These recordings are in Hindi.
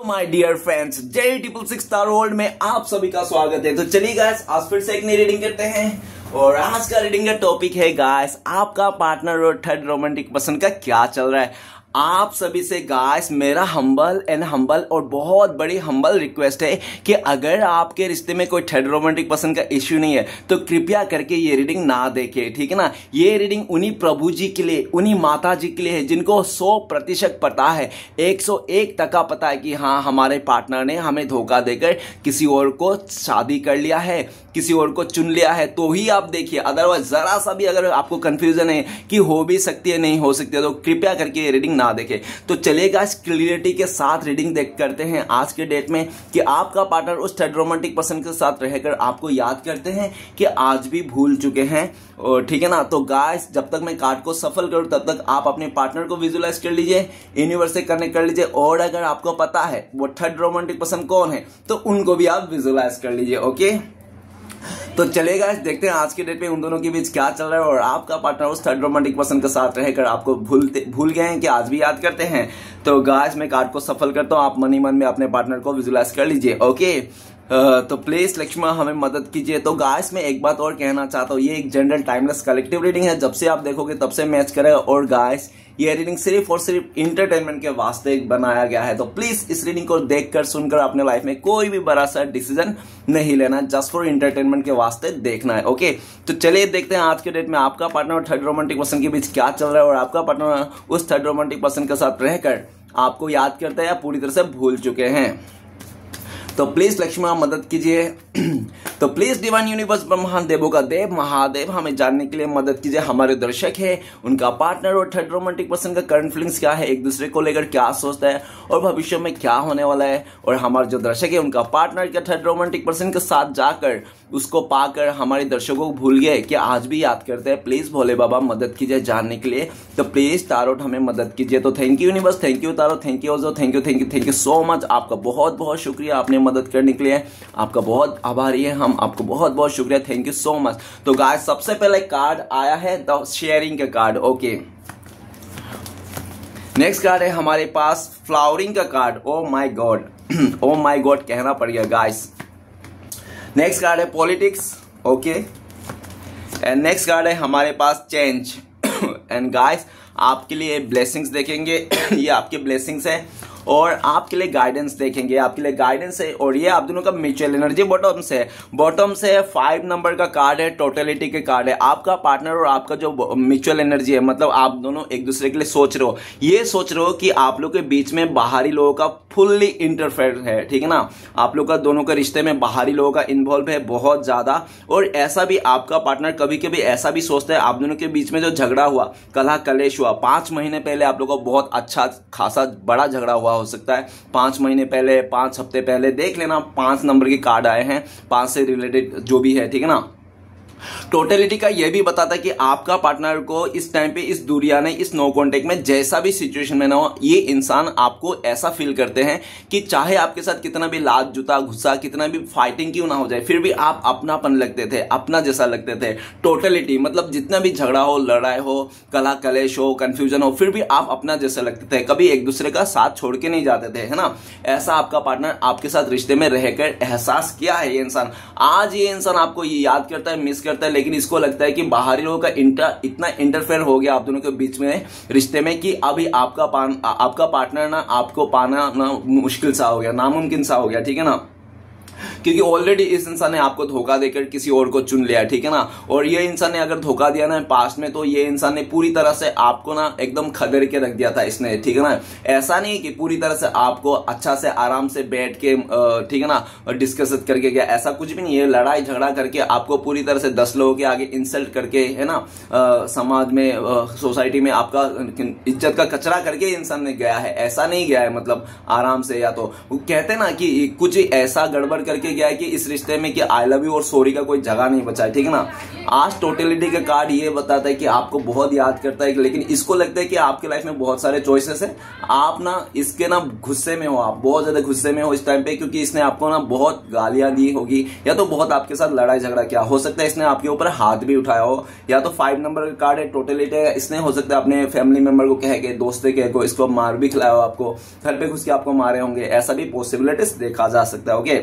My dear friends, J666 star world में आप सभी का स्वागत है। तो चलिए गाइस, आज फिर से एक नई रीडिंग करते हैं और आज का रीडिंग का टॉपिक है गाइस, आपका पार्टनर और थर्ड रोमांटिक पर्सन का क्या चल रहा है। आप सभी से गाइस मेरा हम्बल और बहुत बड़ी हम्बल रिक्वेस्ट है कि अगर आपके रिश्ते में कोई थर्ड रोमांटिक पर्सन का इश्यू नहीं है तो कृपया करके ये रीडिंग ना देखें, ठीक है ना। ये रीडिंग उन्हीं प्रभु जी के लिए, उन्हीं माता जी के लिए है जिनको 100% पता है, 101% पता है कि हाँ, हमारे पार्टनर ने हमें धोखा देकर किसी और को शादी कर लिया है, किसी और को चुन लिया है, तो ही आप देखिए। अदरवाइज जरा सा भी अगर आपको कंफ्यूजन है कि हो भी सकती है नहीं हो सकती है तो कृपया करके ये रीडिंग ना देखें। तो चलिएगा, इस क्लियरिटी के साथ रीडिंग देख करते हैं आज के डेट में कि आपका पार्टनर उस थर्ड रोमांटिक पर्सन के साथ रहकर आपको याद करते हैं कि आज भी भूल चुके हैं, और ठीक है ना। तो गाइस, जब तक मैं कार्ड को सफल करूं तब तक आप अपने पार्टनर को विजुलाइज कर लीजिए, यूनिवर्स से कनेक्ट कर लीजिए, और अगर आपको पता है वो थर्ड रोमांटिक पर्सन कौन है तो उनको भी आप विजुलाइज कर लीजिए। ओके, तो चलेगा, देखते हैं आज के डेट में उन दोनों के बीच क्या चल रहा है और आपका पार्टनर उस थर्ड रोमांटिक पर्सन के साथ रहकर आपको भूल गए हैं कि आज भी याद करते हैं। तो गाइस, मैं कार्ड को सफल करता हूं, आप मन ही मन में अपने पार्टनर को विजुलाइज कर लीजिए। ओके, तो प्लीज लक्ष्मण हमें मदद कीजिए। तो गाइस, मैं एक बात और कहना चाहता हूँ, ये एक जनरल टाइमलेस कलेक्टिव रीडिंग है, जब से आप देखोगे तब से मैच करेगा। और गाइस, ये रीडिंग सिर्फ और सिर्फ इंटरटेनमेंट के वास्ते बनाया गया है, तो प्लीज इस रीडिंग को देखकर सुनकर अपने लाइफ में कोई भी बड़ा सा डिसीजन नहीं लेना, जस्ट फॉर इंटरटेनमेंट के वास्ते देखना है। ओके, तो चलिए देखते हैं आज के डेट में आपका पार्टनर और थर्ड रोमांटिक पर्सन के बीच क्या चल रहा है और आपका पार्टनर उस थर्ड रोमांटिक पर्सन के साथ रहकर आपको याद करता है या पूरी तरह से भूल चुके हैं। तो प्लीज लक्ष्मण मदद कीजिए। तो प्लीज डिवाइन यूनिवर्स ब्रह्मांड देवों का देव महादेव हमें जानने के लिए मदद कीजिए। हमारे दर्शक है, उनका पार्टनर और थर्ड रोमांटिक पर्सन का करंट फीलिंग्स क्या है, एक दूसरे को लेकर क्या सोचता है और भविष्य में क्या होने वाला है। और हमारे जो दर्शक है, उनका पार्टनर के थर्ड रोमांटिक पर्सन के साथ जाकर उसको पाकर हमारे दर्शकों को भूल गए कि आज भी याद करते हैं। प्लीज भोले बाबा मदद कीजिए जानने के लिए। तो प्लीज तारोट हमें मदद कीजिए। तो thank you universe, thank you tarot, thank you ओजो, थैंक यू सो मच। आपका बहुत बहुत शुक्रिया आपने मदद करने के लिए, आपका बहुत आभारी है हम, आपको बहुत बहुत शुक्रिया, थैंक यू सो मच। तो गाइस, सबसे पहले कार्ड आया है द शेयरिंग का कार्ड। ओके, नेक्स्ट कार्ड है हमारे पास फ्लावरिंग का card. Oh my God, oh my God कहना पड़ गया गाइस। नेक्स्ट कार्ड है politics. Okay, and next card है हमारे पास चेंज। एंड गाइस, आपके लिए ब्लेसिंग्स देखेंगे। ये आपके ब्लेसिंग्स है और आपके लिए गाइडेंस देखेंगे, आपके लिए गाइडेंस है। और ये आप दोनों का म्यूचुअल एनर्जी बॉटम से 5 नंबर का कार्ड है, टोटलिटी के कार्ड है। आपका पार्टनर और आपका जो म्यूचुअल एनर्जी है, मतलब आप दोनों एक दूसरे के लिए सोच रहे हो, ये सोच रहे हो कि आप लोग के बीच में बाहरी लोगों का फुल्ली इंटरफेयर है, ठीक है ना। आप लोग का दोनों के रिश्ते में बाहरी लोगों का इन्वॉल्व है बहुत ज्यादा। और ऐसा भी आपका पार्टनर कभी कभी ऐसा भी सोचता है, आप दोनों के बीच में जो झगड़ा हुआ, कलह कलेश हुआ 5 महीने पहले, आप लोगों को बहुत अच्छा खासा बड़ा झगड़ा हुआ हो सकता है 5 महीने पहले, 5 हफ्ते पहले। देख लेना, 5 नंबर के कार्ड आए हैं, 5 से रिलेटेड जो भी है, ठीक है ना। टोटलिटी का यह भी बताता है कि आपका पार्टनर को इस टाइम पे, इस दुनिया ने, इस नो कॉन्टेक्ट में जैसा भी सिचुएशन में ना हो, ये इंसान आपको ऐसा फील करते हैं कि चाहे आपके साथ कितना भी लात जूता गुस्सा, कितना भी फाइटिंग क्यों ना हो जाए, फिर भी आप अपनापन लगते थे, अपना जैसा लगते थे। टोटलिटी मतलब जितना भी झगड़ा हो, लड़ाई हो, कलह कलेश हो, कंफ्यूजन हो, फिर भी आप अपना जैसा लगते थे, कभी एक दूसरे का साथ छोड़ के नहीं जाते थे, है ना। ऐसा आपका पार्टनर आपके साथ रिश्ते में रहकर एहसास किया है ये इंसान। आज ये इंसान आपको ये याद करता है, मिस करता है, लेकिन इसको लगता है कि बाहरी लोगों का इतना इंटरफेयर हो गया आप दोनों के बीच में रिश्ते में कि अभी आपका पार्टनर ना आपको पाना ना मुश्किल सा हो गया, नामुमकिन सा हो गया, ठीक है ना। क्योंकि ऑलरेडी इस इंसान ने आपको धोखा देकर किसी और को चुन लिया, ठीक है ना। और ये इंसान ने अगर धोखा दिया ना पास्ट में, तो ये इंसान ने पूरी तरह से आपको ना एकदम खदेड़ के रख दिया था इसने, ठीक है ना। ऐसा नहीं कि पूरी तरह से आपको अच्छा से आराम से बैठ के, ठीक है ना, डिस्कस करके गया, ऐसा कुछ भी नहीं है। लड़ाई झगड़ा करके आपको पूरी तरह से 10 लोगों के आगे इंसल्ट करके, है ना, समाज में, सोसाइटी में आपका इज्जत का कचरा करके इंसान ने गया है, ऐसा नहीं गया है। मतलब आराम से, या तो कहते ना कि कुछ ऐसा गड़बड़ करके ये गया है कि इस रिश्ते में कि आई लव यू और सॉरी का कोई जगह नहीं बचा है, ठीक है ना। आज टोटलिटी का कार्ड ये बताता है कि आपको बहुत याद करता है, लेकिन इसको लगता है कि आपके लाइफ में बहुत सारे चॉइसेस है, आप ना इसके ना गुस्से में हो, आप बहुत ज्यादा गुस्से में हो इस टाइम पे, क्योंकि इसने आपको ना बहुत गालियां दी होगी या तो बहुत आपके साथ लड़ाई झगड़ा किया, हो सकता है इसने आपके ऊपर हाथ भी उठाया हो, या तो 5 नंबर का कार्ड है टोटलिटी है, इसने हो सकता है अपने फैमिली मेंबर को कह के, दोस्त कह को इसको मार भी खिलाया हो, आपको घर पे घुस के आपको मारे होंगे, ऐसा भी पॉसिबिलिटीज देखा जा सकता है। ओके,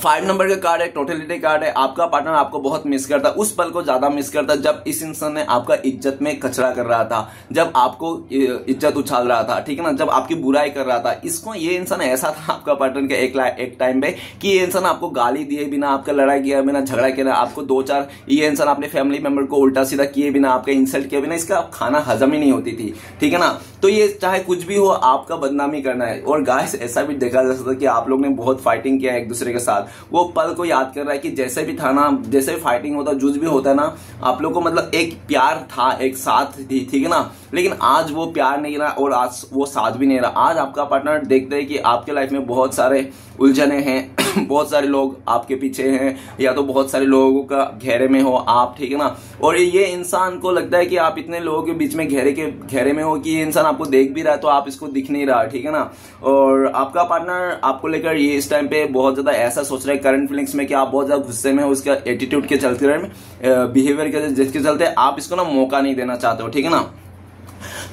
5 नंबर का कार्ड है, टोटलिटी कार्ड है। आपका पार्टनर आपको बहुत मिस करता है, उस पल को ज्यादा मिस करता है जब इस इंसान ने आपका इज्जत में कचरा कर रहा था, जब आपको इज्जत उछाल रहा था, ठीक है ना, जब आपकी बुराई कर रहा था। इसको ये इंसान ऐसा था आपका पार्टनर का एक टाइम पे कि ये इंसान आपको गाली दिए बिना, आपका लड़ाई किया बिना, झगड़ा किया, आपको 2-4 ये इंसान अपने फैमिली मेंबर को उल्टा सीधा किए बिना, आपका इंसल्ट किए बिना, इसका खाना हजम ही नहीं होती थी, ठीक है ना। तो ये चाहे कुछ भी हो आपका बदनामी करना है। और गाइस ऐसा भी देखा जा सकता है कि आप लोग ने बहुत फाइटिंग किया है एक दूसरे के साथ, वो पल को याद कर रहा है कि जैसे भी था ना, जैसे भी फाइटिंग होता, जूझ भी होता है ना, आप लोग को मतलब एक प्यार था, एक साथ थी, ठीक है ना। लेकिन आज वो प्यार नहीं रहा और आज वो साथ भी नहीं रहा। आज आपका पार्टनर देखते हैं कि आपके लाइफ में बहुत सारे उलझने हैं बहुत सारे लोग आपके पीछे हैं, या तो बहुत सारे लोगों का घेरे में हो आप, ठीक है ना। और ये इंसान को लगता है कि आप इतने लोगों के बीच में घेरे में हो कि ये इंसान आपको देख भी रहा है तो आप इसको दिख नहीं रहा, ठीक है ना। और आपका पार्टनर आपको लेकर ये इस टाइम पे बहुत ज्यादा ऐसा सोच रहा है करंट फीलिंग्स में कि आप बहुत ज्यादा गुस्से में हो, उसका एटीट्यूड के चलते, बिहेवियर के जिसके चलते आप इसको ना मौका नहीं देना चाहते हो, ठीक है ना।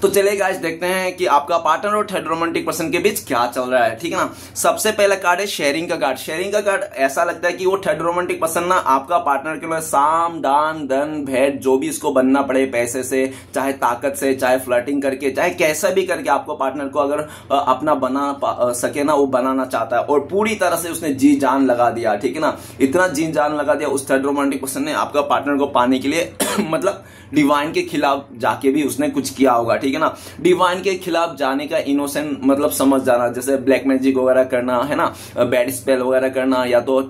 तो चलिए गाइस देखते हैं कि आपका पार्टनर और थर्ड रोमांटिक पर्सन के बीच क्या चल रहा है, ठीक है ना। सबसे पहला कार्ड है शेयरिंग का कार्ड। शेयरिंग का कार्ड ऐसा लगता है कि वो थर्ड रोमांटिक पर्सन ना आपका पार्टनर के लिए साम दान धन भेंट जो भी इसको बनना पड़े, पैसे से, चाहे ताकत से, चाहे फ्लर्टिंग करके, चाहे कैसा भी करके आपको पार्टनर को अगर अपना बना सके ना, वो बनाना चाहता है। और पूरी तरह से उसने जी जान लगा दिया, ठीक है ना। इतना जी जान लगा दिया उस थर्ड रोमांटिक पर्सन ने आपका पार्टनर को पाने के लिए मतलब डिवाइन के खिलाफ जाके भी उसने कुछ किया होगा, ठीक है ना। डिवाइन के खिलाफ जाने का इनोसेंट मतलब समझ जाना, जैसे ब्लैक मैजिक वगैरह करना, है ना, बैड स्पेल वगैरह करना, या तो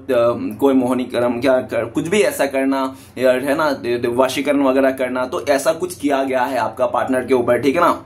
कोई मोहनी कर्म कुछ भी ऐसा करना, है ना, वशीकरण वगैरह करना, तो ऐसा कुछ किया गया है आपका पार्टनर के ऊपर, ठीक है ना।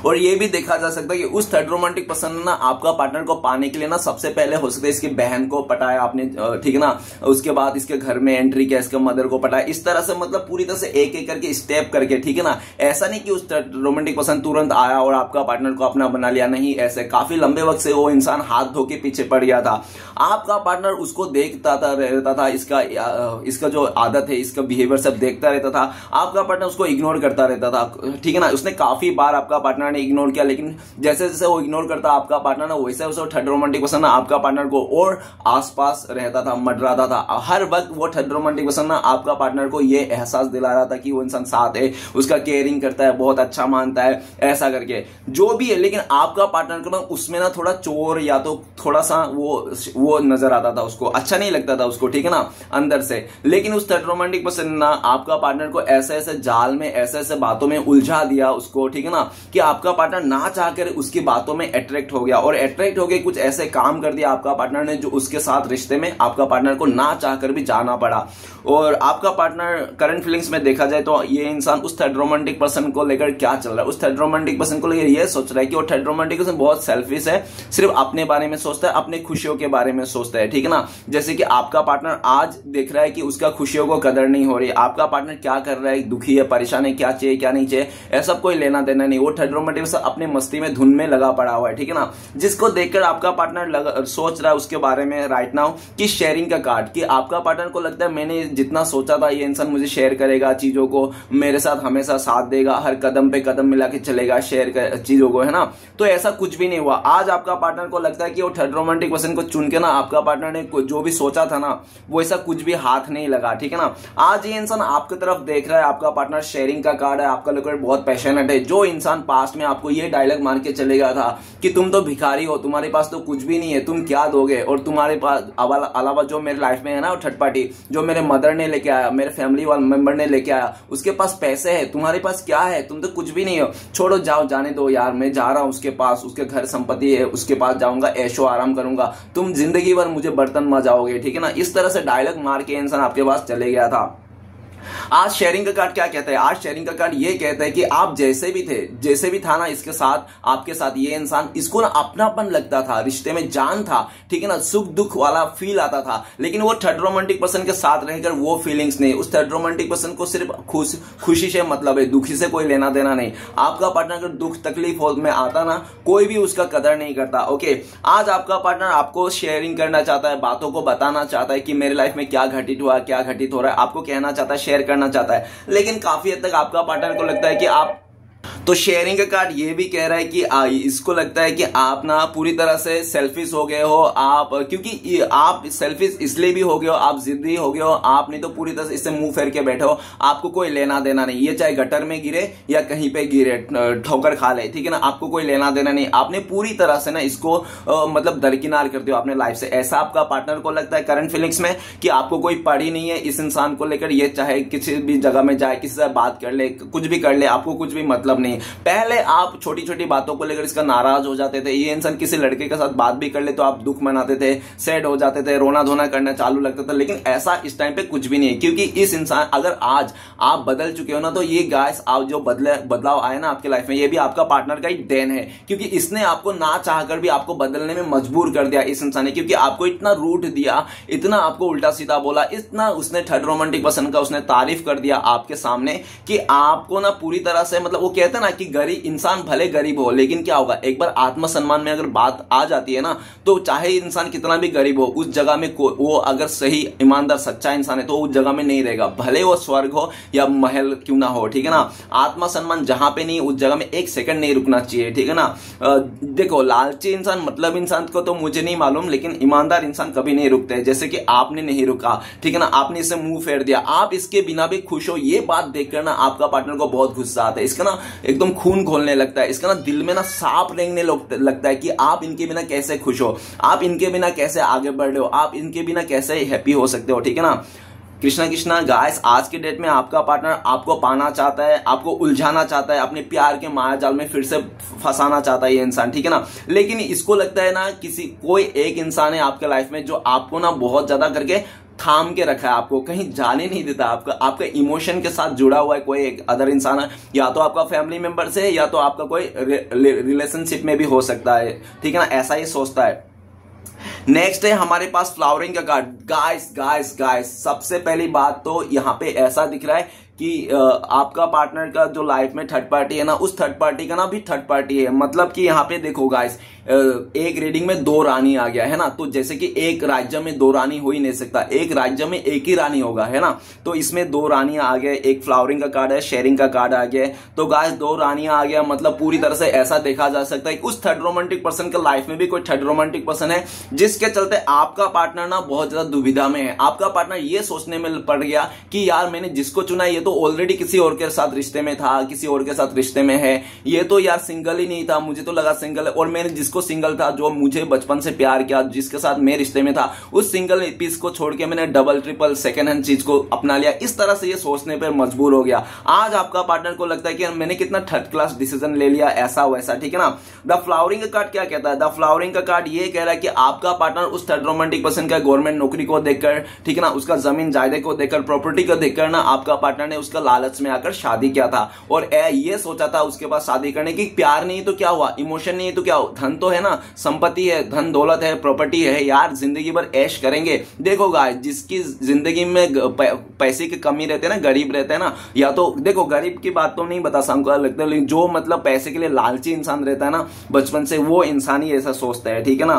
और ये भी देखा जा सकता है कि उस थर्ड रोमांटिक पर्सन ने ना आपका पार्टनर को पाने के लिए ना सबसे पहले हो सकता है इसकी बहन को पटाया आपने, ठीक है ना, उसके बाद इसके घर में एंट्री किया, इसके मदर को पटाया, इस तरह से मतलब पूरी तरह से एक एक करके स्टेप करके, ठीक है ना। ऐसा नहीं कि उस रोमांटिक पर्सन तुरंत आया और आपका पार्टनर को अपना बना लिया, नहीं, ऐसे काफी लंबे वक्त से वो इंसान हाथ धो के पीछे पड़ गया था। आपका पार्टनर उसको देखता रहता था, इसका जो आदत है, इसका बिहेवियर सब देखता रहता था। आपका पार्टनर उसको इग्नोर करता रहता था, ठीक है ना। उसने काफी बार आपका पार्टनर ने इग्नोर किया, लेकिन जैसे जैसे वो इग्नोर करता आपका पार्टनर ना, वैसे वैसे थर्ड रोमांटिक पर्सन ना आपका पार्टनर को और आसपास रहता था, मंडराता था। हर वक्त वो थर्ड रोमांटिक पर्सन ना आपका पार्टनर को ये एहसास दिला रहा था कि वो इंसान साथ है, उसका केयरिंग करता है, बहुत अच्छा मानता है, ऐसा करके जो भी है। लेकिन आपका पार्टनर को ना उसमें ना थोड़ा चोर या तो थोड़ा सा वो नजर आता था, उसको अच्छा नहीं लगता था उसको, ठीक है ना, अंदर से। लेकिन उस थर्ड रोमांटिक पर्सन ना आपका पार्टनर को ऐसे ऐसे जाल में, ऐसे ऐसे बातों में उलझा दिया उसको, ठीक है ना, कि आपका पार्टनर ना चाहकर उसकी बातों में अट्रैक्ट हो गया, और अट्रैक्ट हो गए कुछ ऐसे काम कर दिया आपका पार्टनर ने जो उसके साथ रिश्ते में आपका पार्टनर को ना चाहकर भी जाना पड़ा। और आपका पार्टनर करंट फीलिंग्स में देखा जाए तो ये इंसान उस थर्ड रोमांटिक पर्सन को लेकर क्या चल रहा है, उस थर्ड रोमांटिक पर्सन को लेकर ये सोच रहा है कि वो थर्ड रोमांटिक पर्सन बहुत सेल्फिश है, सिर्फ अपने बारे में सोचता है, अपने खुशियों के बारे में सोचता है, ठीक है ना। जैसे कि आपका पार्टनर आज देख रहा है कि उसका खुशियों को कदर नहीं हो रही, आपका पार्टनर क्या कर रहा है, दुखी है, परेशान है, क्या चाहिए क्या नहीं चाहिए, ऐसा कोई लेना देना नहीं। वो थर्ड रोमांटिक पर्सन अपने मस्ती में, धुन में लगा पड़ा हुआ है, ठीक है ना। जिसको देखकर आपका पार्टनर सोच रहा है उसके बारे में राइट नाउ कि शेयरिंग का कार्ड, कि आपका पार्टनर को लगता है मैंने जितना सोचा था ये इंसान मुझे शेयर करेगा चीजों को, मेरे साथ हमेशा साथ देगा, हर कदम पे कदम मिला के चलेगा, शेयर कर चीजों को, है ना। तो ऐसा कुछ भी नहीं हुआ। आज आपका पार्टनर को लगता है कि वो थर्ड रोमांटिक पर्सन को चुन के ना आपका पार्टनर ने जो भी सोचा था ना वो ऐसा कुछ भी हाथ नहीं लगा, ठीक है ना। आज ये इंसान आपकी तरफ देख रहा है, आपका पार्टनर शेयरिंग का कार्ड है, आपका लेकर बहुत पैशनेट है। जो इंसान पास्ट में आपको ये डायलॉग मार के चलेगा था कि तुम तो भिखारी हो, तुम्हारे पास तो कुछ भी नहीं है, तुम क्या दोगे, और तुम्हारे पास अलावा जो मेरे लाइफ में है ना वो थर्ड पार्टी, जो मेरे मदर ने लेके आया, मेरे फैमिली वाले मेंबर ने लेके आया, उसके पास पैसे है, तुम्हारे पास क्या है, तुम तो कुछ भी नहीं हो, छोड़ो, जाओ, जाने दो यार, मैं जा रहा हूं उसके पास, उसके घर संपत्ति है, उसके पास जाऊंगा, ऐशो आराम करूंगा, तुम जिंदगी भर मुझे बर्तन मजाओगे, ठीक है ना। इस तरह से डायलॉग मार के इंसान आपके पास चले गया था। आज शेयरिंग का कार्ड क्या कहता है? आज शेयरिंग का कार्ड ये कहता है कि आप जैसे भी थे, जैसे भी था ना इसके साथ, आपके साथ ये इंसान, इसको ना अपनापन लगता था, रिश्ते में जान था, ठीक है ना, सुख दुख वाला फील आता था, लेकिन वो थर्ड रोमांटिक पर्सन के साथ रहकर वो फीलिंग्स नहीं। उस थर्ड रोमांटिक पर्सन को सिर्फ खुशी से मतलब है, दुखी से कोई लेना देना नहीं। आपका पार्टनर अगर दुख तकलीफ में आता ना, कोई भी उसका कदर नहीं करता। ओके, आज आपका पार्टनर आपको शेयरिंग करना चाहता है, बातों को बताना चाहता है कि मेरे लाइफ में क्या घटित हुआ, क्या घटित हो रहा है, आपको कहना चाहता है, शेयर करना चाहता है, लेकिन काफी हद तक आपका पार्टनर को लगता है कि आप, तो शेयरिंग का कार्ड ये भी कह रहा है कि इसको लगता है कि आप ना पूरी तरह से सेल्फिश हो गए हो, आप, क्योंकि आप सेल्फिश इसलिए भी हो गए हो, आप जिद्दी हो गए हो, आप नहीं तो पूरी तरह से इससे मुंह फेर के बैठे हो, आपको कोई लेना देना नहीं, ये चाहे गटर में गिरे या कहीं पे गिरे, ठोकर खा ले, ठीक है ना, आपको कोई लेना देना नहीं, आपने पूरी तरह से ना इसको मतलब दरकिनार करते हो अपने लाइफ से। ऐसा आपका पार्टनर को लगता है करंट फीलिंग्स में कि आपको कोई पड़ी नहीं है इस इंसान को लेकर, ये चाहे किसी भी जगह में जाए, किसी से बात कर ले, कुछ भी कर ले, आपको कुछ भी मतलब नहीं। पहले आप छोटी छोटी बातों को लेकर इसका नाराज हो जाते थे, ये इंसान किसी लड़के के साथ बात भी कर ले तो आप दुख मनाते थे, सैड हो जाते थे, रोना धोना करना चालू लगता था, लेकिन ऐसा इस टाइम पे कुछ भी नहीं है, क्योंकि इस इंसान, अगर आज आप बदल चुके हो ना, तो ये गाइस आप जो बदलाव आए ना आपके लाइफ में, ये भी आपका पार्टनर का ही देन है, क्योंकि इसने आपको ना चाहकर भी आपको बदलने में मजबूर कर दिया इस इंसान ने, क्योंकि आपको इतना रूठ दिया, इतना आपको उल्टा सीधा बोला, इतना उसने थर्ड रोमांटिक पर्सन का उसने तारीफ कर दिया आपके सामने कि आपको ना पूरी तरह से, मतलब वो कहते हैं ना कि गरीब इंसान भले गरीब हो, लेकिन क्या होगा, एक बार आत्मसम्मान में अगर बात आ जाती है ना, तो चाहे इंसान कितना भी गरीब हो, उस जगह में वो अगर सही ईमानदार सच्चा इंसान है तो उस जगह में नहीं रहेगा, भले वो स्वर्ग हो या महल क्यों ना हो, ठीक है ना। आत्मसम्मान जहां पे नहीं, उस जगह में एक सेकंड नहीं रुकना चाहिए, ठीक है ना। देखो, लालची इंसान, मतलब इंसान को तो मुझे नहीं मालूम, लेकिन ईमानदार इंसान कभी नहीं रुकते, जैसे कि आपने नहीं रुका, ठीक है ना, आपने इसे मुंह फेर दिया, आप इसके बिना भी खुश हो, ये बात देखकर ना आपका पार्टनर को बहुत गुस्सा आता है, इसका ना एकदम खून खोलने लगता है, इसका ना दिल में ना सांप रेंगने लगता है कि आप इनके बिना कैसे खुश हो, आप इनके बिना कैसे आगे बढ़ रहे हो, आप इनके बिना कैसे हैप्पी हो सकते हो, ठीक है ना। कृष्णा कृष्णा गाइस, आज के डेट में आपका पार्टनर आपको पाना चाहता है, आपको उलझाना चाहता है, अपने प्यार के माया जाल में फिर से फंसाना चाहता है ये इंसान, ठीक है ना। लेकिन इसको लगता है ना कोई एक इंसान है आपके लाइफ में जो आपको ना बहुत ज्यादा करके थाम के रखा है, आपको कहीं जाने नहीं देता, आपका इमोशन के साथ जुड़ा हुआ है कोई एक अदर इंसान है, या तो आपका फैमिली मेंबर से, या तो आपका कोई रिलेशनशिप में भी हो सकता है, ठीक है ना, ऐसा ही सोचता है। नेक्स्ट है हमारे पास फ्लावरिंग का कार्ड। गाइस, सबसे पहली बात तो यहाँ पे ऐसा दिख रहा है कि आपका पार्टनर का जो लाइफ में थर्ड पार्टी है ना, उस थर्ड पार्टी का ना भी थर्ड पार्टी है, मतलब कि यहाँ पे देखो गाइस, एक रीडिंग में दो रानी आ गया है ना, तो जैसे कि एक राज्य में दो रानी हो ही नहीं सकता, एक राज्य में एक ही रानी होगा, है ना, तो इसमें दो रानियां आ गए, एक फ्लावरिंग का कार्ड है, शेयरिंग का कार्ड आ गया, तो गाइस दो रानियां आ गया, मतलब पूरी तरह से ऐसा देखा जा सकता है कि उस थर्ड रोमांटिक पर्सन के लाइफ में भी कोई थर्ड रोमांटिक पर्सन है, जिसके चलते आपका पार्टनर ना बहुत ज्यादा दुविधा में है। आपका पार्टनर ये सोचने में पड़ गया कि यार मैंने जिसको चुना ये तो ऑलरेडी किसी और के साथ रिश्ते में था, किसी और के साथ रिश्ते में है, ये तो यार सिंगल ही नहीं था, मुझे तो लगा सिंगल है, और मैंने जिसको सिंगल था, जो मुझे बचपन से प्यार किया, जिसके साथ मैं रिश्ते में था, उस सिंगल पीस को छोड़ के मैंने डबल ट्रिपल सेकंड हैंड चीज को अपना लिया। इस तरह से ये सोचने पर मजबूर हो गया। आज आपका पार्टनर को लगता है कि मैंने कितना थर्ड क्लास डिसीजन ले लिया, ऐसा वैसा, ठीक है ना। द फ्लावरिंग का कार्ड क्या कहता है? द फ्लावरिंग का कार्ड ये कह रहा है कि आपका पार्टनर उस थर्ड रोमांटिक पर्सन का गवर्नमेंट नौकरी को देखकर, ठीक है ना, उसका जमीन जायदे को देखकर, प्रॉपर्टी को देखकर ना आपका पार्टनर ने उसका लालच में आकर शादी किया था, और ये सोचा था उसके पास शादी करने की, प्यार नहीं तो क्या हुआ, इमोशन नहीं तो क्या हुआ, धन तो है ना, संपत्ति है, धन दौलत है, प्रॉपर्टी है, यार जिंदगी भर ऐश करेंगे। देखो गाइस, जिसकी जिंदगी में पैसे की कमी रहते है ना, गरीब रहते हैं ना, या तो देखो गरीब की बात तो नहीं बता सकता लगता, लेकिन जो मतलब पैसे के लिए लालची इंसान रहता है ना बचपन से, वो इंसान ही ऐसा सोचता है, ठीक है ना।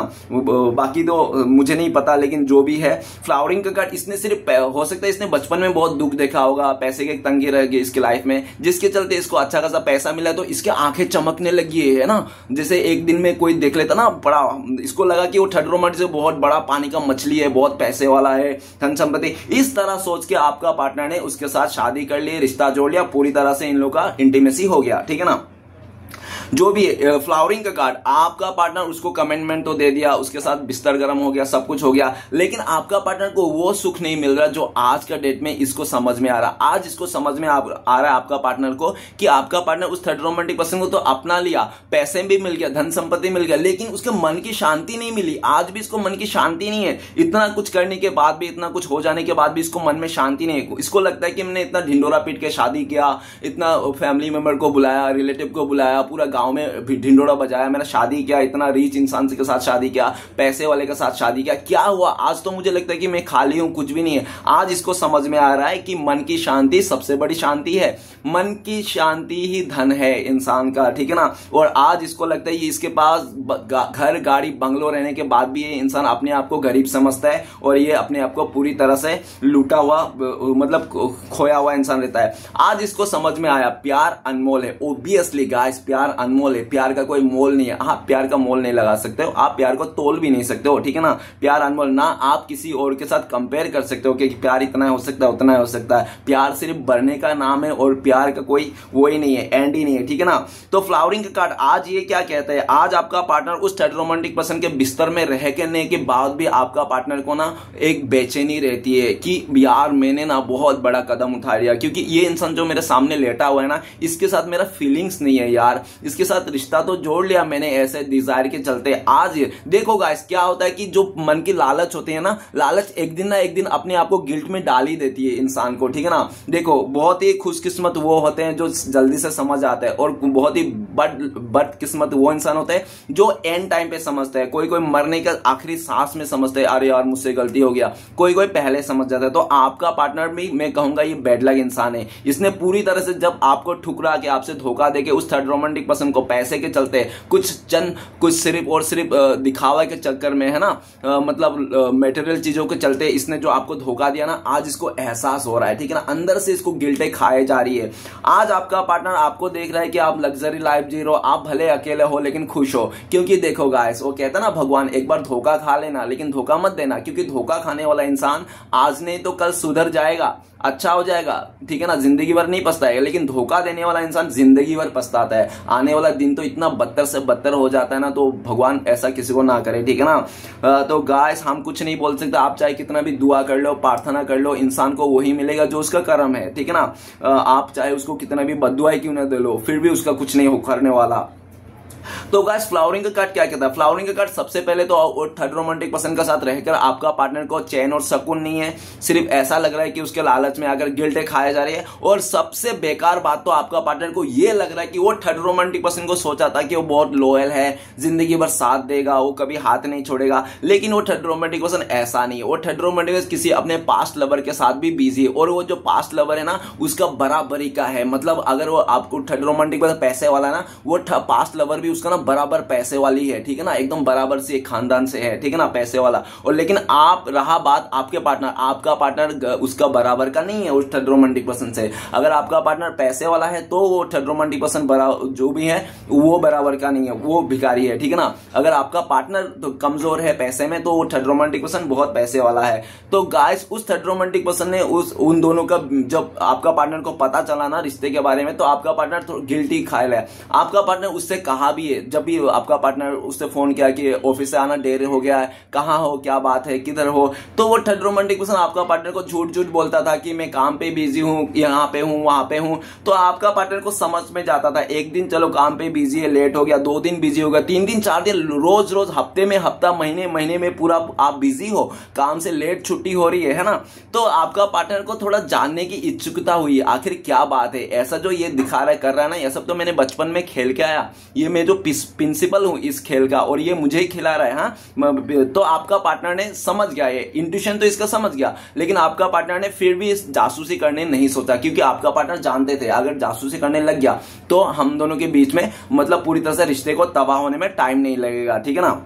बाकी तो मुझे नहीं पता, लेकिन जो भी है, फ्लावरिंग का कार्ड, इसने सिर्फ हो सकता है इसने बचपन में बहुत दुख देखा होगा, पैसे की तंगी रह गई इसकी लाइफ में, जिसके चलते इसको अच्छा खासा पैसा मिला तो इसके आंखें चमकने लगी है ना, जैसे एक दिन में कोई देख लेता ना, बड़ा इसको लगा कि वो थर्ड रोमांटिक से बहुत बड़ा पानी का मछली है, बहुत पैसे वाला है, धन संपत्ति, इस तरह सोच के आपका पार्टनर ने उसके साथ शादी कर ली, रिश्ता जोड़ लिया, पूरी तरह से इन लोगों का इंटीमेसी हो गया, ठीक है ना। जो भी फ्लावरिंग का कार्ड, आपका पार्टनर उसको कमिटमेंट तो दे दिया, उसके साथ बिस्तर गर्म हो गया, सब कुछ हो गया, लेकिन आपका पार्टनर को वो सुख नहीं मिल रहा जो आज का डेट में इसको समझ में आ रहा। आज इसको समझ में आ रहा है आपका पार्टनर को कि आपका पार्टनर उस थर्ड रोमांटिक पर्सन को तो अपना लिया, पैसे भी मिल गया, धन संपत्ति मिल गया, लेकिन उसके मन की शांति नहीं मिली। आज भी इसको मन की शांति नहीं है। इतना कुछ करने के बाद भी, इतना कुछ हो जाने के बाद भी इसको मन में शांति नहीं है। इसको लगता है कि मैंने इतना ढिंडोरा पीट के शादी किया, इतना फैमिली मेंबर को बुलाया, रिलेटिव को बुलाया, पूरा गांव में ढिंडोरा बजाया, मैंने शादी किया, इतना रिच इंसान के साथ शादी किया, पैसे वाले के साथ शादी किया, क्या हुआ? आज तो मुझे लगता है कि मैं खाली हूं, कुछ भी नहीं है। आज इसको समझ में आ रहा है कि मन की शांति सबसे बड़ी शांति है। मन की शांति ही धन है इंसान का, ठीक है ना। और आज इसको लगता है कि इसके पास घर, गाड़ी, बंगलो रहने के बाद भी ये इंसान अपने आप को गरीब समझता है और ये अपने आप को पूरी तरह से लूटा हुआ, मतलब खोया हुआ इंसान रहता है। आज इसको समझ में आया प्यार अनमोल है। ओब्वियसली गाइस, प्यार अनमोल है, प्यार का कोई मोल नहीं है। आप प्यार का मोल नहीं लगा सकते हो, आप प्यार को तोल भी नहीं सकते हो, ठीक है ना। प्यार अनमोल ना आप किसी और के साथ कंपेयर कर सकते हो कि प्यार इतना हो सकता है, उतना हो सकता है। प्यार सिर्फ बढ़ने का नाम है और प्यार का कोई वो ही नहीं है, एंड ही नहीं है, ठीक है ना। तो फ्लावरिंग का कार्ड आज ये क्या कहता है, आज आपका पार्टनर उस थर्ड रोमांटिक पर्सन के बिस्तर में रह करने के बाद भी आपका पार्टनर को ना एक बेचैनी रहती है कि यार मैंने ना बहुत बड़ा कदम उठा लिया, क्योंकि ये इंसान जो मेरे सामने लेटा हुआ है ना, इसके साथ मेरा फीलिंग्स नहीं है यार, इसके साथ रिश्ता तो जोड़ लिया मैंने ऐसे डिजायर के चलते। आज देखो गाइस क्या होता है कि जो मन की लालच होती है ना, लालच एक दिन ना एक दिन अपने आप को गिल्ट में डाल ही देती है इंसान को, ठीक है ना। देखो बहुत ही खुशकिस्मत वो होते हैं जो जल्दी से समझ आते हैं, और बहुत ही बदकिस्मत वो इंसान होते हैं जो एंड टाइम पे समझते हैं। कोई कोई मरने का आखिरी सांस में समझते हैं अरे यार मुझसे गलती हो गया, कोई कोई पहले समझ जाता है। तो आपका पार्टनर भी मैं कहूंगा ये बैड लक इंसान है। इसने पूरी तरह से जब आपको ठुकरा के, आपसे धोखा देके उस थर्ड रोमांटिक पर्सन को पैसे के चलते, कुछ सिर्फ और सिर्फ दिखावा के चक्कर में, है ना, मतलब मेटेरियल चीजों के चलते इसने जो आपको धोखा दिया ना, आज इसको एहसास हो रहा है, ठीक है ना। अंदर से इसको गिल्टे खाए जा रही है। आज आपका पार्टनर आपको देख रहा है कि आप लग्जरी लाइफ जी रहे हो, आप भले अकेले हो लेकिन खुश हो, क्योंकि देखो गाइस वो कहता ना भगवान, एक बार धोखा खा लेना लेकिन धोखा मत देना, क्योंकि धोखा खाने वाला इंसान आज नहीं तो कल सुधर जाएगा, अच्छा हो जाएगा, ठीक है ना, जिंदगी भर नहीं पछताएगा। लेकिन धोखा देने वाला इंसान जिंदगी भर पछताता है। आने वाला दिन तो इतना बदतर से बदतर हो जाता है ना, तो भगवान ऐसा किसी को ना करे, ठीक है ना। तो गाइस हम कुछ नहीं बोल सकते, आप चाहे कितना भी दुआ कर लो, प्रार्थना कर लो, इंसान को वही मिलेगा जो उसका कर्म है, ठीक है ना। आप चाहे उसको कितना भी बद्दुआ क्यों ना दे लो, फिर भी उसका कुछ नहीं करने वाला। तो गाइस फ्लावरिंग का कार्ड क्या कहता है? फ्लावरिंग का कार्ड सबसे पहले तो थर्ड रोमांटिक पर्सन के साथ रहकर आपका पार्टनर को चैन और सुकून नहीं है, सिर्फ ऐसा लग रहा है कि उसके लालच में आकर गिल्ट खाया जा रही है। और सबसे बेकार बात तो आपका पार्टनर को यह लग रहा है कि वो थर्ड रोमांटिक पर्सन को सोचा था कि वो बहुत लॉयल है, जिंदगी भर साथ देगा, वो कभी हाथ नहीं छोड़ेगा, लेकिन वो थर्ड रोमांटिक पर्सन ऐसा नहीं है। वो थर्ड रोमांटिक पर्सन किसी अपने पास्ट लवर के साथ भी बिजी है, और वो जो पास्ट लवर है ना उसका बराबरी का है। मतलब अगर वो आपको थर्ड रोमांटिक पर्सन पैसे वाला ना, वो पास्ट लवर भी उसका ना बराबर पैसे वाली है, ठीक है ना, एकदम बराबर से एक खानदान से है, ठीक है ना, पैसे वाला। और लेकिन आप रहा बात आपके पार्टनर, आपका पार्टनर उसका बराबर का नहीं है उस थर्ड रोमांटिक पर्सन से। अगर आपका पार्टनर पैसे वाला है तो वो थर्ड रोमांटिक पर्सन जो भी है वो बराबर का नहीं है, वो भिखारी है, ठीक है ना। अगर आपका पार्टनर तो कमजोर है पैसे में, तो वो थर्ड रोमांटिक पर्सन बहुत पैसे वाला है। तो गाइस उस थर्ड रोमांटिक पर्सन ने उन दोनों का, जब आपका पार्टनर को पता चला ना रिश्ते के बारे में, तो आपका पार्टनर गिल्टी खाए है। आपका पार्टनर उससे कहा भी है, जब भी आपका पार्टनर उससे फोन किया कि ऑफिस से आना देर हो गया है, कहाँ हो, क्या बात है, किधर हो, तो वो थर्ड रोमांटिक पर्सन आपका पार्टनर को झूठ बोलता था कि मैं काम पे बिजी हूँ, यहाँ पे हूँ, वहां पे हूँ। तो आपका पार्टनर को समझ में जाता था, एक दिन चलो काम पे बिजी है, लेट हो गया, 2 दिन बिजी हो गया, 3 दिन 4 दिन, रोज हफ्ते में हफ्ता, महीने में पूरा आप बिजी हो, काम से लेट छुट्टी हो रही है ना। तो आपका पार्टनर को थोड़ा जानने की इच्छुकता हुई आखिर क्या बात है, ऐसा जो ये दिखा रहा है, कर रहा है ना, ये सब तो मैंने बचपन में खेल के आया, ये मैं जो प्रिंसिपल हूं इस खेल का, और ये मुझे ही खिला रहा है। हाँ, तो आपका पार्टनर ने समझ गया, ये इंट्यूशन तो इसका समझ गया, लेकिन आपका पार्टनर ने फिर भी इस जासूसी करने नहीं सोचा, क्योंकि आपका पार्टनर जानते थे अगर जासूसी करने लग गया तो हम दोनों के बीच में मतलब पूरी तरह से रिश्ते को तबाह होने में टाइम नहीं लगेगा, ठीक है ना।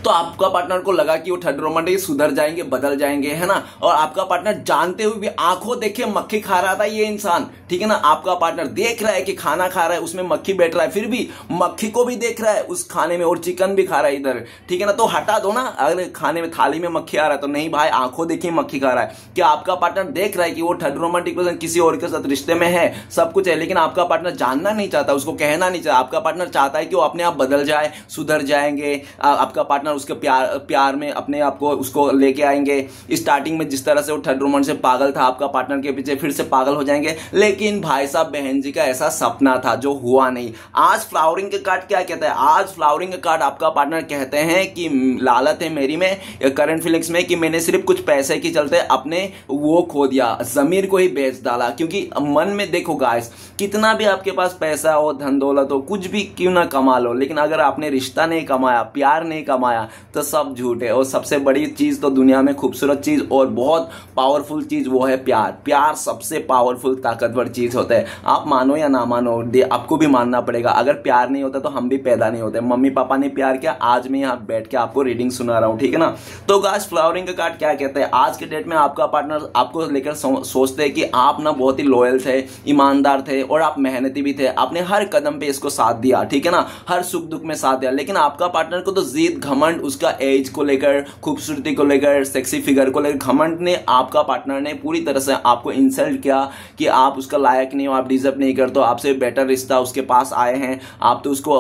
तो आपका पार्टनर को लगा कि वो थर्ड रोमांटिक सुधर जाएंगे, बदल जाएंगे, है ना। और आपका पार्टनर जानते हुए भी आंखों देखे मक्खी खा रहा था ये इंसान, ठीक है ना। आपका पार्टनर देख रहा है कि खाना खा रहा है, उसमें मक्खी बैठ रहा है, फिर भी मक्खी को भी देख रहा है उस खाने में, और चिकन भी खा रहा है इधर, ठीक है ना। तो हटा दो ना, अगर खाने में थाली में मक्खी आ रहा है तो नहीं भाई, आंखों देखिए मक्खी खा रहा है। क्या आपका पार्टनर देख रहा है कि वो थर्ड रोमांटिक पर्सन किसी और के साथ रिश्ते में है, सब कुछ है, लेकिन आपका पार्टनर जानना नहीं चाहता, उसको कहना नहीं चाहता। आपका पार्टनर चाहता है कि वो अपने आप बदल जाए, सुधर जाएंगे। आपका पार्टनर उसके प्यार में अपने आप को उसको लेके आएंगे। स्टार्टिंग में जिस तरह से वो थर्ड रोमांस से पागल था आपका पार्टनर के पीछे, फिर से पागल हो जाएंगे। लेकिन भाई साहब बहन जी का ऐसा सपना था जो हुआ नहीं। आज फ्लावरिंग के कार्ड क्या कहता है? आज फ्लावरिंग के कार्ड आपका पार्टनर कहते हैं कि लालत है मेरी में, करंट फीलिंग्स में, कि मैंने सिर्फ कुछ पैसे के चलते अपने वो खो दिया, जमीर को ही बेच डाला। क्योंकि मन में देखो गाइस, कितना भी आपके पास पैसा हो, धन दौलत हो, कुछ भी क्यों ना कमा लो, लेकिन अगर आपने रिश्ता नहीं कमाया, प्यार नहीं कमाया, तो सब झूठ है। और सबसे बड़ी चीज तो दुनिया में खूबसूरत चीज और बहुत पावरफुल चीज वो है प्यार। प्यार सबसे पावरफुल ताकतवर चीज होता है। आप मानो या ना मानो, आपको भी मानना पड़ेगा। अगर प्यार नहीं होता तो हम भी पैदा नहीं होते। मम्मी पापा ने प्यार किया, आज मैं यहाँ बैठ के आपको रीडिंग सुना रहा हूँ, ठीक है ना। तो गाइस फ्लावरिंग का कार्ड क्या कहता है? आज के डेट में आपका पार्टनर आपको लेकर सोचते हैं कि आप ना बहुत ही लॉयल थे, ईमानदार थे, और आप मेहनती भी थे। आपने हर कदम पे इसको साथ दिया, ठीक है ना, हर सुख दुख में साथ दिया। लेकिन आपका पार्टनर को तो जिद, घमंड, उसका एज को लेकर, खूबसूरती को लेकर, सेक्सी फिगर को लेकर घमंड ने, आपका पार्टनर ने पूरी तरह से आपको इंसल्ट किया कि आप उसका लायक नहीं हो, आप डिजर्व नहीं करते हो, आपसे बेटर रिश्ता उसके पास आए हैं, आप तो उसको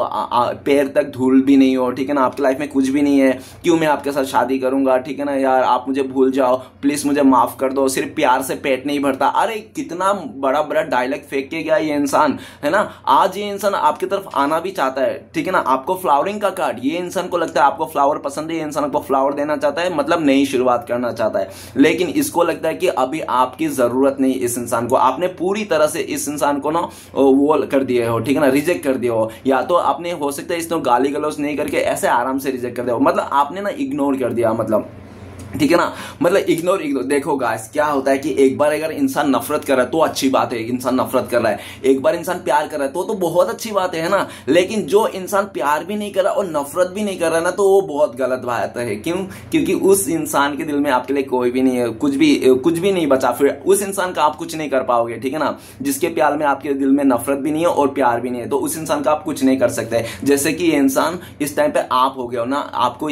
पैर तक धूल भी नहीं हो, ठीक है ना, आपकी लाइफ में कुछ भी नहीं है, क्यों मैं आपके साथ शादी करूंगा, ठीक है ना यार, आप मुझे भूल जाओ, प्लीज मुझे माफ कर दो, सिर्फ प्यार से पेट नहीं भरता। अरे कितना बड़ा बड़ा डायलॉग फेंक के गया ये इंसान, है ना। आज ये इंसान आपकी तरफ आना भी चाहता है, ठीक है ना। आपको फ्लावरिंग का कार्ड, ये इंसान को लगता है आपको फ्लावर पसंद है, ये इंसान आपको फ्लावर देना चाहता है, मतलब नई शुरुआत करना चाहता है। लेकिन इसको लगता है कि अभी आपकी जरूरत नहीं इस इंसान को, आपने पूरी तरह से इस इंसान को ना वो कर दिए हो, ठीक है ना, रिजेक्ट कर दिया हो। या तो आपने हो सकता है इसको गाली गलौज नहीं करके ऐसे आराम से रिजेक्ट कर दिया हो, मतलब आपने ना इग्नोर कर दिया, मतलब, ठीक है ना, मतलब इग्नोर। देखो गाइस क्या होता है कि एक बार अगर इंसान नफरत कर रहा है तो अच्छी बात है, इंसान नफरत कर रहा है। एक बार इंसान प्यार कर रहा है तो बहुत अच्छी बात है ना। लेकिन जो इंसान प्यार भी नहीं कर रहा और नफरत भी नहीं कर रहा ना, तो वो बहुत गलत बात है। क्यों? क्योंकि उस इंसान के दिल में आपके लिए कोई भी नहीं है, कुछ भी नहीं बचा, फिर उस इंसान का आप कुछ नहीं कर पाओगे, ठीक है ना। जिसके प्यार में आपके दिल में नफरत भी नहीं है और प्यार भी नहीं है, तो उस इंसान का आप कुछ नहीं कर सकते। जैसे कि ये इंसान इस टाइम पे आप हो गया हो ना, आपको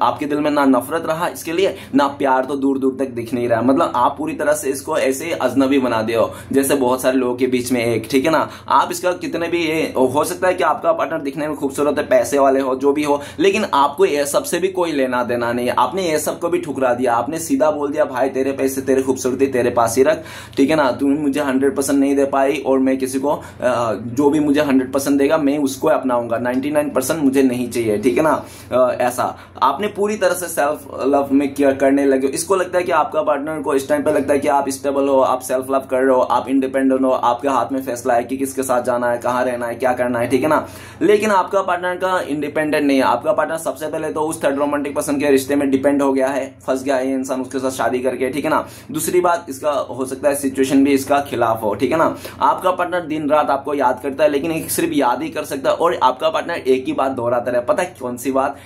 आपके दिल में ना नफरत रहा इसके लिए, ना प्यार तो दूर दूर तक दिख नहीं रहा, मतलब आप पूरी तरह से इसको ऐसे अजनबी बना दिए हो, जैसे बहुत सारे लोगों के बीच में एक, ठीक है ना। आप इसका कितने भी हो सकता है कि आपका पार्टनर दिखने में खूबसूरत है, पैसे वाले हो, जो भी हो, लेकिन आपको ये सबसे भी कोई लेना देना नहीं है। आपने ये सब को भी ठुकरा दिया, आपने सीधा बोल दिया भाई तेरे पैसे, तेरे खूबसूरती तेरे पास ही रख, ठीक है ना। तुम मुझे 100% नहीं दे पाई और मैं किसी को जो भी मुझे 100% देगा मैं उसको अपनाऊंगा, 99% मुझे नहीं चाहिए, ठीक है ना। ऐसा आपने पूरी तरह से सेल्फ लव में करने लगे। इसको लगता है कि आपका पार्टनर को इस टाइम पे लगता है कि आप स्टेबल हो, आप सेल्फ लव कर रहे हो, आप इंडिपेंडेंट हो, आपके हाथ में फैसला है कि किसके साथ जाना है, कहां रहना है, क्या करना है, ठीक है ना। लेकिन आपका पार्टनर का इंडिपेंडेंट नहीं है। आपका पार्टनर सबसे पहले तो उस थर्ड रोमांटिक पर्सन के रिश्ते में डिपेंड हो गया है, फंस गया है ये इंसान उसके साथ शादी करके, ठीक है ना। दूसरी बात, इसका हो सकता है सिचुएशन भी इसका खिलाफ हो, ठीक है ना। आपका पार्टनर दिन रात आपको याद करता है, लेकिन सिर्फ याद ही कर सकता है, और आपका पार्टनर एक ही बात दोहराता है, पता है कौन सी बात?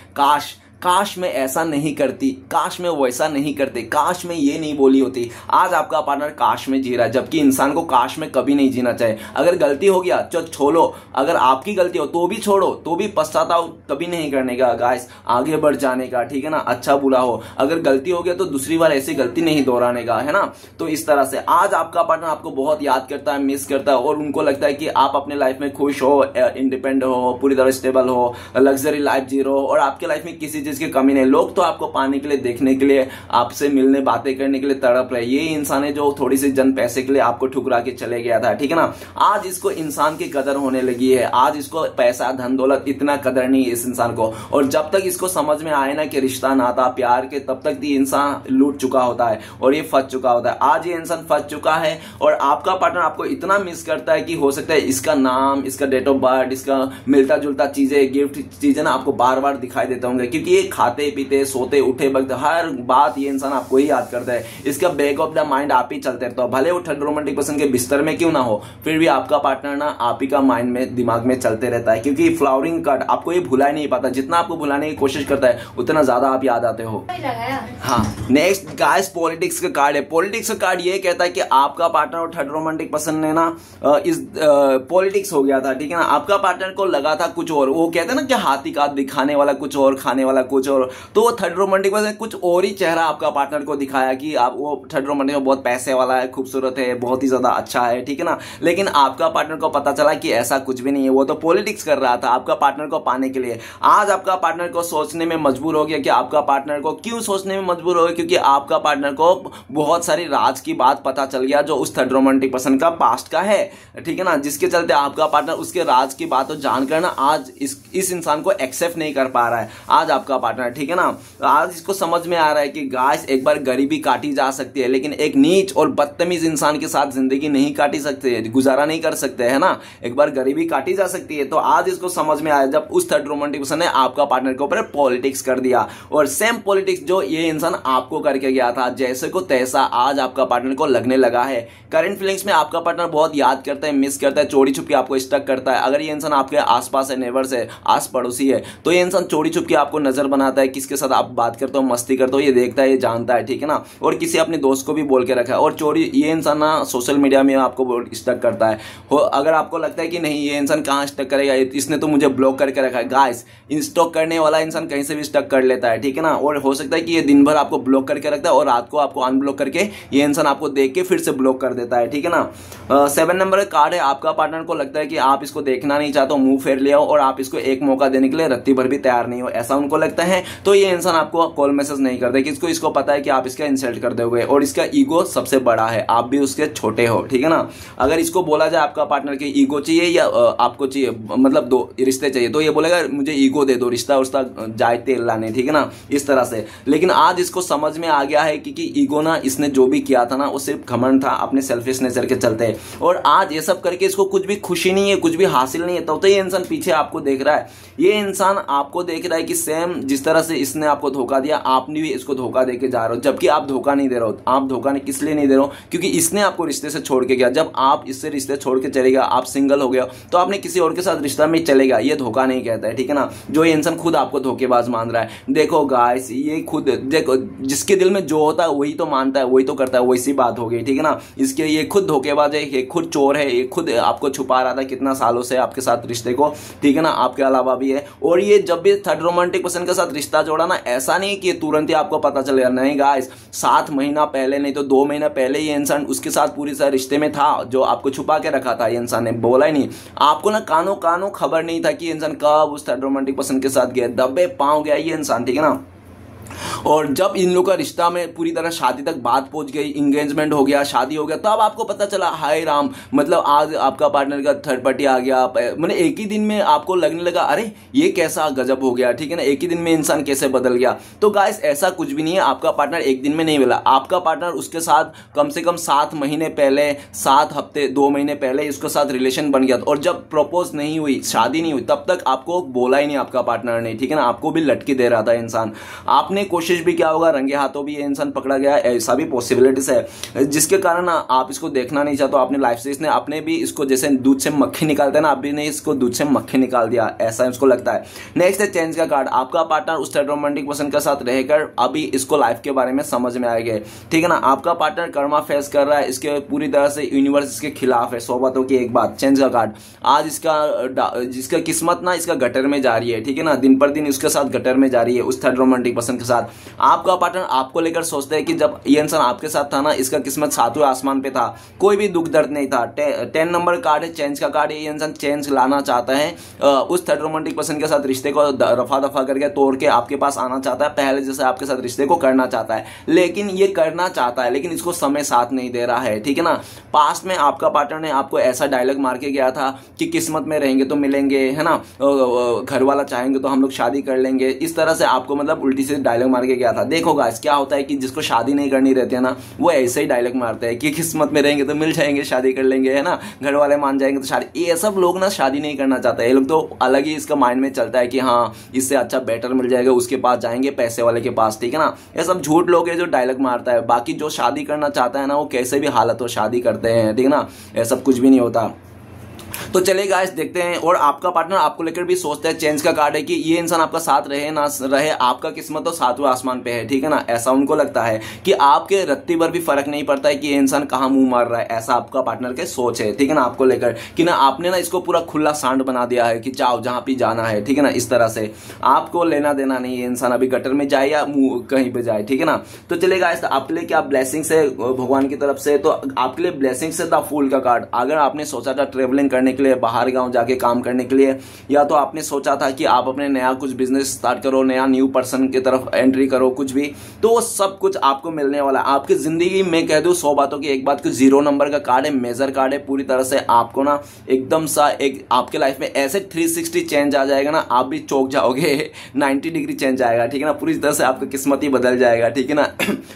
काश मैं ऐसा नहीं करती, काश मैं वैसा नहीं करते, काश मैं ये नहीं बोली होती। आज आपका पार्टनर काश में जी रहा है, जबकि इंसान को काश में कभी नहीं जीना चाहिए। अगर गलती हो गया तो छोड़ो, अगर आपकी गलती हो तो भी छोड़ो, तो भी पछतावा कभी नहीं करने का गाइस, आगे बढ़ जाने का, ठीक है ना। अच्छा बुरा हो, अगर गलती हो गया तो दूसरी बार ऐसी गलती नहीं दोहराने का, है ना। तो इस तरह से आज आपका पार्टनर आपको बहुत याद करता है, मिस करता है, और उनको लगता है कि आप अपने लाइफ में खुश हो, इंडिपेंडेंट हो, पूरी तरह स्टेबल हो, लग्जरी लाइफ जी रहे हो, और आपके लाइफ में किसी चीज की कमी नहीं। लोग तो आपको पाने के लिए, देखने के लिए, आपसे मिलने, बातें करने के लिए तड़प रहे। ये इंसान है जो थोड़ी सी जन पैसे के लिए आपको ठुकरा के चले गया था, ठीक है ना। आज इसको इंसान की कदर होने लगी है, आज इसको पैसा धन दौलत इतना कदर नहीं है इस इंसान को। और जब तक इसको समझ में आए ना कि रिश्ता नाता प्यार के, तब तक ये इंसान लूट चुका होता है और ये फंस चुका होता है। आज ये इंसान फंस चुका है और आपका पार्टनर आपको इतना मिस करता है कि हो सकता है इसका नाम, इसका डेट ऑफ बर्थ, इसका मिलता जुलता चीजें, गिफ्ट चीजें ना आपको बार बार दिखाई देते होंगे, क्योंकि ये खाते पीते सोते उठे वक्त हर बात ये इंसान आपको ही याद करता है। इसका बैक ऑफ द माइंड आप ही चलते रहते हो, भले वो थर्ड रोमांटिक पर्सन के बिस्तर में क्यों ना हो, फिर भी आपका पार्टनर ना आप ही का माइंड में दिमाग में चलते रहता है, क्योंकि फ्लावरिंग कार्ड आपको ये भुला नहीं पाता। जितना आपको भुलाने की कोशिश करता है उतना ज्यादा आप याद आते हो। हाँ, नेक्स्ट गाइस पॉलिटिक्स का कार्ड है। पॉलिटिक्स का कार्ड ये कहता है कि आपका पार्टनर और थर्ड रोमांटिक पर्सन ने ना इस पॉलिटिक्स हो गया था, ठीक है ना। आपका पार्टनर को लगा था कुछ और, वो कहते हैं ना कि हाथी का दिखाने वाला कुछ और, खाने वाला कुछ और, तो वो थर्ड रोमांटिक पर्सन कुछ और ही चेहरा आपका पार्टनर को दिखाया कि आप वो थर्ड रोमांटिक बहुत पैसे वाला है, खूबसूरत है, बहुत ही ज्यादा अच्छा है, ठीक है ना। लेकिन आपका पार्टनर को पता चला कि ऐसा कुछ भी नहीं है, वो तो पॉलिटिक्स कर रहा था आपका पार्टनर को पाने के लिए। आज आपका पार्टनर को सोचने में मजबूर हो गया कि आपका पार्टनर को क्यों सोचने में मजबूर हो गया, क्योंकि आपका पार्टनर को बहुत सारी राज की बात पता चल गया जो उस थर्ड रोमांटिक पर्सन का पास्ट का है, ठीक है ना। जिसके चलते आपका पार्टनर उसके राज की बात जानकर ना आज इस इंसान को एक्सेप्ट नहीं कर पा रहा है आज आपका पार्टनर, ठीक है ना। आज इसको समझ में आ रहा है कि गाइस एक बार गरीबी काटी जा सकती है, लेकिन एक नीच और बदतमीज इंसान के साथ जिंदगी नहीं काटी सकते, गुजारा नहीं कर सकते, है ना। एक बार गरीबी काटी जा सकती है। तो आज इसको समझ में आया जब उस थर्ड रोमांटिक पर्सन ने आपका पार्टनर के ऊपर पॉलिटिक्स कर दिया, और सेम पॉलिटिक्स जो ये इंसान आपको करके गया था, जैसे को तैसा आज आपका पार्टनर को लगने लगा है। करंट फीलिंग्स में आपका पार्टनर बहुत याद करता है, मिस करता है, चोरी छुप के आपको स्टक करता है। अगर ये इंसान आपके आसपास है, नेबर्स है, आस पड़ोसी है, तो ये इंसान चोरी छुप के आपको नजर बनाता है, किसके साथ आप बात करते हो, मस्ती करते हो, ये देखता है, ये जानता है, ठीक है ना। और किसी अपने दोस्त को भी बोल के रखा है। और चोरी ये इंसान ना सोशल मीडिया में आपको स्टक करता है। अगर आपको लगता है कि नहीं ये इंसान कहाँ स्टक करेगा, इसने तो मुझे ब्लॉक करके रखा है, गाइस स्टॉक करने वाला इंसान कहीं से भी स्टक कर लेता है, ठीक है ना। और हो सकता है कि ये दिन भर आपको ब्लॉक करके रखता है और रात को आपको अनब्लॉक करके ये इंसान आपको देख के फिर से ब्लॉक कर देता है, ठीक है ना। 7 नंबर का कार्ड है। आपका पार्टनर को लगता है कि आप इसको देखना नहीं चाहते हो, मुंह फेर लिया हो, और आप इसको एक मौका देने के लिए रत्ती भर भी तैयार नहीं हो, ऐसा उनको लगता है। तो ये इंसान आपको कॉल मैसेज नहीं करते कि इसको पता है कि आप इसका इंसल्ट कर दोगे, और इसका ईगो सबसे बड़ा है, आप भी उसके छोटे हो, ठीक है ना। अगर इसको बोला जाए आपका पार्टनर की ईगो चाहिए या आपको चाहिए, मतलब दो रिश्ते चाहिए, तो ये बोलेगा मुझे ईगो दे दो, रिश्ता उस्ता जाए तेल लाने, ठीक है ना, इस तरह से। लेकिन आज इसको समझ में आ गया है कि ईगो ना इसने जो भी किया था ना वो सिर्फ घमंड था अपने सेल्फिश नेचर के चलते, और आज ये सब करके इसको कुछ भी खुशी नहीं है, कुछ भी हासिल नहीं है। तो ये इंसान पीछे आपको देख रहा है, ये इंसान आपको देख रहा है कि सेम जिस तरह से इसने आपको धोखा दिया, आपने भी इसको धोखा देके जा रहे हो, जबकि आप धोखा नहीं दे रहे हो। आप धोखा नहीं किस लिए नहीं दे रहे हो, क्योंकि इसने आपको रिश्ते से छोड़ के गया। जब आप इससे रिश्ते छोड़ के चले गए, आप सिंगल हो गया, तो आपने किसी और के साथ रिश्ता में चलेगा, ये धोखा नहीं कहता है, ठीक है ना। जो ये इंसान खुद आपको धोखेबाज मान रहा है। देखो गाइस, ये खुद देखो, जिसके दिल में जो होता है वही तो मानता है, वही तो करता है, वैसी बात हो गई, ठीक है ना। इसके ये खुद धोखेबाज है, ये खुद चोर है, ये खुद आपको छुपा रहा था कितना सालों से आपके साथ रिश्ते को, ठीक है ना, आपके अलावा भी है। और ये जब भी थर्ड रोमांटिक पर्सन के साथ रिश्ता जोड़ा ना, ऐसा नहीं कि तुरंत ही आपको पता चलेगा, नहीं गाइस, 7 महीना पहले, नहीं तो 2 महीना पहले ये इंसान उसके साथ पूरी तरह रिश्ते में था, जो आपको छुपा के रखा था, ये इंसान ने बोला ही नहीं। आपको ना कानों कानों खबर नहीं था कि ये इंसान कब उस थर्ड रोमांटिक पर्सन के साथ गया, दबे पांव गया ये इंसान, ठीक है ना। और जब इन लोगों का रिश्ता में पूरी तरह शादी तक बात पहुंच गई, इंगेजमेंट हो गया, शादी हो गया, तब आपको पता चला हाय राम, मतलब आज आपका पार्टनर का थर्ड पार्टी आ गया। मतलब एक ही दिन में आपको लगने लगा अरे ये कैसा गजब हो गया, ठीक है ना, एक ही दिन में इंसान कैसे बदल गया। तो गाइस ऐसा कुछ भी नहीं है, आपका पार्टनर एक दिन में नहीं मिला। आपका पार्टनर उसके साथ कम से कम 7 महीने पहले, 7 हफ्ते 2 महीने पहले उसके साथ रिलेशन बन गया, और जब प्रपोज नहीं हुई, शादी नहीं हुई, तब तक आपको बोला ही नहीं आपका पार्टनर ने, ठीक है ना। आपको भी लटकी दे रहा था इंसान, आपने कोशिश भी क्या होगा, रंगे हाथों भी ये इंसान पकड़ा गया, ऐसा भी पॉसिबिलिटीज है, जिसके कारण आप इसको देखना नहीं चाहते अपनी लाइफ से। इसने अपने भी इसको जैसे दूध से मक्खी निकालते हैं ना, अभी ने इसको दूध से मक्खी निकाल दिया, ऐसा इसको लगता है। नेक्स्ट है चेंज का कार्ड। आपका पार्टनर उस थर्ड रोमांटिक पर्सन के साथ रहकर अभी इसको लाइफ के बारे में समझ में आ गया, ठीक है ना। आपका पार्टनर कर्मा फेस कर रहा है, इसके पूरी तरह से यूनिवर्स इसके खिलाफ है, 100 बातों की एक बात। चेंज का कार्ड, आज जिसका किस्मत ना इसका गटर में जा रही है, ठीक है ना, दिन पर दिन उसके साथ गटर में जा रही है उस थर्ड रोमांटिक पर्सन के साथ। आपका पार्टनर आपको लेकर सोचता है कि जब ये इंसान आपके साथ था ना, इसका किस्मत 7वें आसमान पे था, कोई भी दुख दर्द नहीं था। 10 नंबर कार्ड है, चेंज का कार्ड है। ये इंसान चेंज लाना चाहता है, उस थर्ड रोमांटिक पर्सन के साथ रिश्ते को रफा दफा करके तोड़ के आपके पास आना चाहता है, पहले जैसे आपके साथ रिश्ते को करना चाहता है। लेकिन ये करना चाहता है, लेकिन इसको समय साथ नहीं दे रहा है, ठीक है ना। पास्ट में आपका पार्टनर ने आपको ऐसा डायलॉग मार के गया था कि किस्मत में रहेंगे तो मिलेंगे, है ना, घर वाला चाहेंगे तो हम लोग शादी कर लेंगे, इस तरह से आपको मतलब उल्टी से डायलॉग मार के गया था। देखो गाइस क्या होता है कि जिसको शादी नहीं करनी रहती है ना, वो ऐसे ही डायलॉग मारते हैं कि किस्मत में रहेंगे तो मिल जाएंगे, शादी कर लेंगे, है ना, घर वाले मान जाएंगे तो शादी। ये सब लोग ना शादी नहीं करना चाहते हैं। ये लोग तो अलग ही इसका माइंड में चलता है कि हाँ इससे अच्छा बेटर मिल जाएगा, उसके पास जाएंगे, पैसे वाले के पास, ठीक है ना। ये सब झूठ लोग है जो डायलॉग मारता है। बाकी जो शादी करना चाहता है ना, वो कैसे भी हालत हो शादी करते हैं, ठीक है ना। ये सब कुछ भी नहीं होता। तो चलिए गाइस देखते हैं। और आपका पार्टनर आपको लेकर भी सोचता है, चेंज का कार्ड है कि ये इंसान आपका साथ रहे ना रहे, आपका किस्मत तो सातवें आसमान पे है, ठीक है ना। ऐसा उनको लगता है कि आपके रत्ती भर भी फर्क नहीं पड़ता है कि ये इंसान कहाँ मुंह मार रहा है। ऐसा आपका पार्टनर के सोच है, ठीक है ना, आपको लेकर कि ना आपने ना इसको पूरा खुला सांड बना दिया है कि जाओ जहां भी जाना है, ठीक है ना। इस तरह से आपको लेना देना नहीं है, इंसान अभी गटर में जाए या कहीं पे जाए, ठीक है ना। तो चलिए गाइस आपके लिए क्या ब्लेसिंग्स है भगवान की तरफ से, तो आपके लिए ब्लेसिंग्स है द फूल का कार्ड। अगर आपने सोचा था ट्रेवलिंग करने के लिए, बाहर गांव जाके काम करने के लिए, या तो आपने सोचा था कि आप अपने नया कुछ बिजनेस स्टार्ट करो, नया न्यू पर्सन की तरफ एंट्री करो, कुछ भी, तो वो सब कुछ आपको मिलने वाला है। आपकी जिंदगी में कह दूं 100 बातों की एक बात कि 0 नंबर का कार्ड है, मेजर कार्ड है। पूरी तरह से आपको ना एकदम सा एक आपके लाइफ में ऐसे 360 चेंज आ जाएगा ना, आप भी चौंक जाओगे। 90 डिग्री चेंज आएगा, ठीक है ना। पूरी तरह से आपका किस्मत ही बदल जाएगा, ठीक है ना।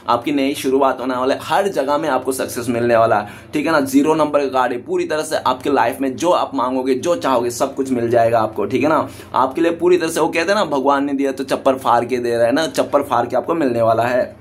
आपकी नई शुरुआत होने वाला है, हर जगह में आपको सक्सेस मिलने वाला है, ठीक है ना। 0 नंबर का कार्ड है। पूरी तरह से आपके लाइफ में जो आप मांगोगे, जो चाहोगे, सब कुछ मिल जाएगा आपको, ठीक है ना। आपके लिए पूरी तरह से, वो कहते हैं ना भगवान ने दिया तो चप्पर फाड़ के दे रहा है ना, चप्पर फाड़ के आपको मिलने वाला है।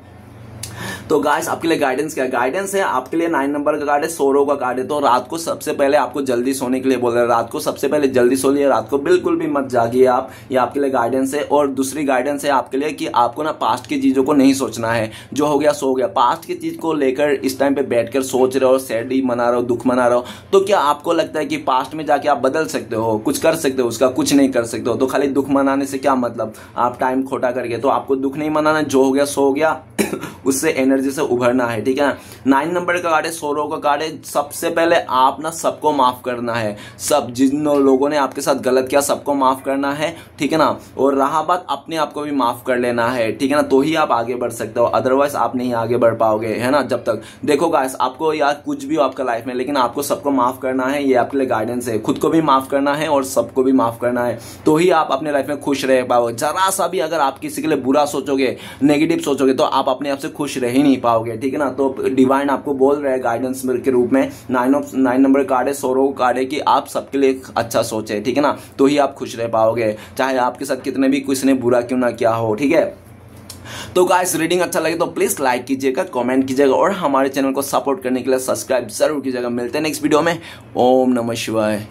तो गाइस आपके लिए गाइडेंस क्या गाइडेंस है, आपके लिए 9 नंबर का कार्ड है, सोरो का कार्ड है। तो रात को सबसे पहले आपको जल्दी सोने के लिए बोल रहे हैं, रात को सबसे पहले जल्दी सो लिए, रात को बिल्कुल भी मत जागिए आप, ये आपके लिए गाइडेंस है। और दूसरी गाइडेंस है आपके लिए कि आपको ना पास्ट की चीजों को नहीं सोचना है, जो हो गया सो हो गया। पास्ट की चीज को लेकर इस टाइम पे बैठकर सोच रहे हो, सैड मना रहे हो, दुख मना रहे हो, तो क्या आपको लगता है कि पास्ट में जाके आप बदल सकते हो, कुछ कर सकते हो? उसका कुछ नहीं कर सकते हो। तो खाली दुख मनाने से क्या मतलब, आप टाइम खोटा करके। तो आपको दुख नहीं मनाना, जो हो गया सो हो गया, उससे एनर्जी से उभरना है, ठीक है ना। 9 नंबर का कार्ड है, सोरो का कार्ड है। सबसे पहले आप ना सबको माफ करना है, सब जिन लोगों ने आपके साथ गलत किया सबको माफ करना है, ठीक है ना। और रहा बात, अपने आप को भी माफ कर लेना है, ठीक है ना। तो ही आप आगे बढ़ सकते हो, अदरवाइज आप नहीं आगे बढ़ पाओगे, है ना। जब तक देखो गाइस आपको यार कुछ भी हो आपका लाइफ में, लेकिन आपको सबको माफ करना है, ये आपके लिए गाइडेंस है। खुद को भी माफ करना है और सबको भी माफ करना है, तो ही आप अपने लाइफ में खुश रह पाओगे। जरा सा भी अगर आप किसी के लिए बुरा सोचोगे, नेगेटिव सोचोगे, तो आप अपने आप से खुश रह ही नहीं पाओगे, ठीक है ना। तो डिवाइन आपको बोल रहे हैं गाइडेंस के रूप में, 9 नंबर कार्ड है, सोरो कार्ड है, कि आप सबके लिए अच्छा सोचे, ठीक है ना। तो ही आप खुश रह पाओगे, चाहे आपके साथ कितने भी किसी ने बुरा क्यों ना किया हो, ठीक है। तो गाइस रीडिंग अच्छा लगे तो प्लीज लाइक कीजिएगा, कमेंट कीजिएगा और हमारे चैनल को सपोर्ट करने के लिए सब्सक्राइब जरूर कीजिएगा। मिलते हैं नेक्स्ट वीडियो में। ओम नमः शिवाय।